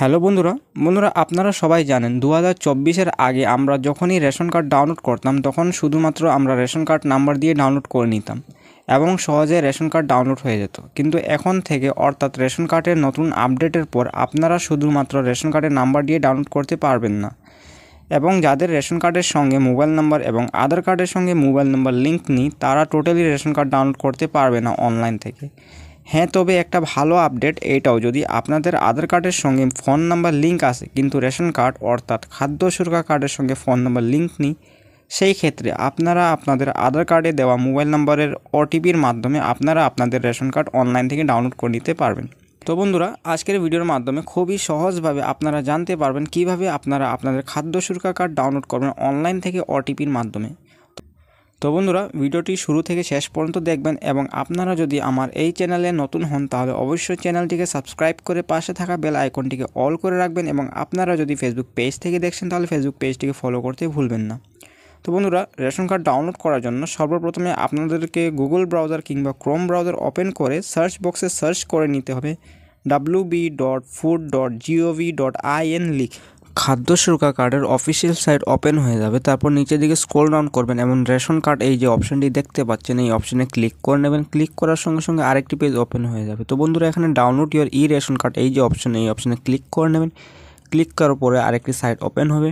Hello বন্ধুরা আপনারা সবাই জানেন 2024-এর আগে আমরা যখনই রেশন কার্ড ডাউনলোড করতাম তখন শুধুমাত্র আমরা রেশন কার্ড নাম্বার দিয়ে ডাউনলোড করে নিতাম এবং সহজে রেশন কার্ড ডাউনলোড হয়ে যেত। কিন্তু এখন থেকে অর্থাৎ রেশন কার্ডের নতুন আপডেটের পর আপনারা শুধুমাত্র রেশন কার্ডের নাম্বার দিয়ে ডাউনলোড করতে পারবেন না এবং যাদের রেশন কার্ডের সঙ্গে মোবাইল নাম্বার এবং আধার কার্ডের সঙ্গে মোবাইল নাম্বার লিঙ্ক নেই তারা টোটালি রেশন কার্ড ডাউনলোড করতে পারবে না অনলাইন থেকে। হ্যাঁ, তবে একটা ভালো আপডেট এইটাও, যদি আপনাদের আধার কার্ডের সঙ্গে ফোন নাম্বার লিঙ্ক আছে কিন্তু রেশন কার্ড অর্থাৎ খাদ্য সুরক্ষা কার্ডের সঙ্গে ফোন নাম্বার লিঙ্ক নেই, সেই ক্ষেত্রে আপনারা আপনাদের আধার কার্ডে দেওয়া মোবাইল নাম্বারের ওটিপির মাধ্যমে আপনারা আপনাদের রেশন কার্ড অনলাইন থেকে ডাউনলোড করে নিতে পারবেন। তো বন্ধুরা, আজকের ভিডিওর মাধ্যমে খুবই সহজভাবে আপনারা জানতে পারবেন কিভাবে আপনারা আপনাদের খাদ্য সুরক্ষা কার্ড ডাউনলোড করবেন অনলাইন থেকে ওটিপির মাধ্যমে। তো বন্ধুরা, ভিডিওটি শুরু থেকে শেষ পর্যন্ত দেখবেন এবং আপনারা যদি আমার এই চ্যানেলে নতুন হন তাহলে অবশ্যই চ্যানেলটিকে সাবস্ক্রাইব করে পাশে থাকা বেল আইকনটিকে অল করে রাখবেন এবং আপনারা যদি ফেসবুক পেজ থেকে দেখছেন তাহলে ফেসবুক পেজটিকে ফলো করতে ভুলবেন না। তো বন্ধুরা, রেশন কার্ড ডাউনলোড করার জন্য সর্বপ্রথমে আপনাদেরকে গুগল ব্রাউজার কিংবা ক্রোম ব্রাউজার ওপেন করে সার্চ বক্সে সার্চ করে নিতে হবে www.food.gov.in লিখে খাদ্য সুরক্ষা কার্ডের অফিসিয়াল সাইট ওপেন হয়ে যাবে। তারপর নিচের দিকে স্ক্রল ডাউন করবেন এবং রেশন কার্ড এই যে অপশনটি দেখতে পাচ্ছেন এই অপশনে ক্লিক করে নেবেন। ক্লিক করার সঙ্গে সঙ্গে আরেকটি পেজ ওপেন হয়ে যাবে। তো বন্ধুরা, এখানে download your E ration card এই যে অপশন, এই অপশনে ক্লিক করে নেবেন। ক্লিক করার পরে আরেকটি সাইট ওপেন হবে।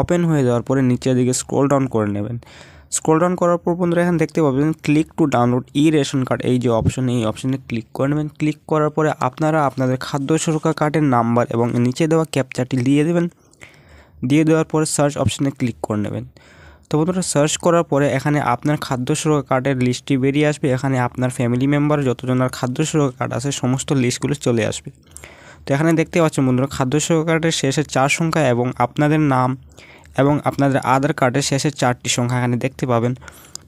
ওপেন হয়ে যাওয়ার পরে নিচের দিকে স্ক্রল ডাউন করে নেবেন। স্ক্রল ডাউন করার পর বন্ধুরা এখানে দেখতে পাবেন click to download E ration card এই যে অপশন, এই অপশনে ক্লিক করে নেবেন। ক্লিক করার পরে আপনারা আপনাদের খাদ্য সুরক্ষা কার্ডের নাম্বার এবং নিচে দেওয়া ক্যাপচাটি দিয়ে দেবেন। দিয়ে দেওয়ার পরে সার্চ অপশানে ক্লিক করে নেবেন। তো বন্ধুরা, সার্চ করার পরে এখানে আপনার খাদ্য সুরক্ষা কার্ডের লিস্টটি বেরিয়ে আসবে। এখানে আপনার ফ্যামিলি মেম্বার যতজনের খাদ্য সুরক্ষা কার্ড আছে সমস্ত লিস্টগুলো চলে আসবে। তো এখানে দেখতে পাচ্ছেন বন্ধুরা, খাদ্য সুরক্ষা কার্ডের শেষে 4 সংখ্যা এবং আপনাদের নাম এবং আপনাদের আধার কার্ডের শেষে 4টি সংখ্যা এখানে দেখতে পাবেন।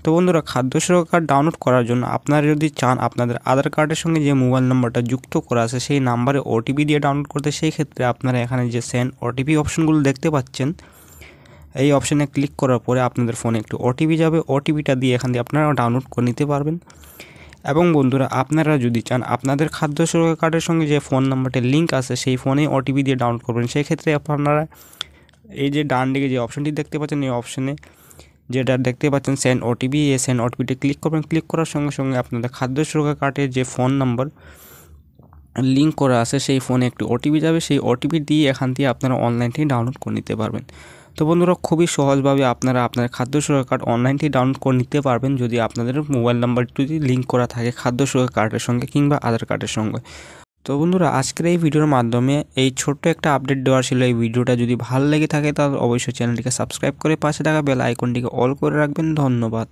তো বন্ধুরা, খাদ্য সুরক্ষা কার্ড ডাউনলোড করার জন্য আপনারা যদি চান আপনাদের আধার কার্ডের সঙ্গে যে মোবাইল নাম্বারটা যুক্ত করা আছে সেই নাম্বারে ওটিপি দিয়ে ডাউনলোড করতে, সেই ক্ষেত্রে আপনারা এখানে যে সেন্ড ওটিপি অপশনগুলো দেখতে পাচ্ছেন এই অপশানে ক্লিক করার পরে আপনাদের ফোনে একটু ওটিপি যাবে। ওটিপিটা দিয়ে এখান থেকে আপনারা ডাউনলোড করে নিতে পারবেন। এবং বন্ধুরা, আপনারা যদি চান আপনাদের খাদ্য সুরক্ষা কার্ডের সঙ্গে যে ফোন নাম্বারটির লিঙ্ক আছে সেই ফোনে ওটিপি দিয়ে ডাউনলোড করবেন, সেই ক্ষেত্রে আপনারা এই যে ডান দিকে যে অপশনটি দেখতে পাচ্ছেন এই অপশনে যেটা দেখতে পাচ্ছেন সেন্ড ওটিপি, এই সেন্ড ওটিপিতে ক্লিক করবেন। ক্লিক করার সঙ্গে সঙ্গে আপনাদের খাদ্য সুরক্ষা কার্ডের যে ফোন নাম্বার লিঙ্ক করা আছে সেই ফোনে একটি ওটিপি যাবে। সেই ওটিপি দিয়ে এখান থেকে আপনারা অনলাইন থেকে ডাউনলোড করে নিতে পারবেন। তো বন্ধুরা, খুবই সহজভাবে আপনারা আপনার খাদ্য সুরক্ষা কার্ড অনলাইন থেকে ডাউনলোড করে নিতে পারবেন যদি আপনাদের মোবাইল নাম্বারটি যদি লিঙ্ক করা থাকে খাদ্য সুরক্ষা কার্ডের সঙ্গে কিংবা আধার কার্ডের সঙ্গে। তো বন্ধুরা, আজকের এই ভিডিওর মাধ্যমে এই ছোট্ট একটা আপডেট দেওয়ার ছিল। এই ভিডিওটা যদি ভালো লেগে থাকে তাহলে অবশ্যই চ্যানেলটিকে সাবস্ক্রাইব করে পাশে থাকা বেল আইকনটিকে অল করে রাখবেন। ধন্যবাদ।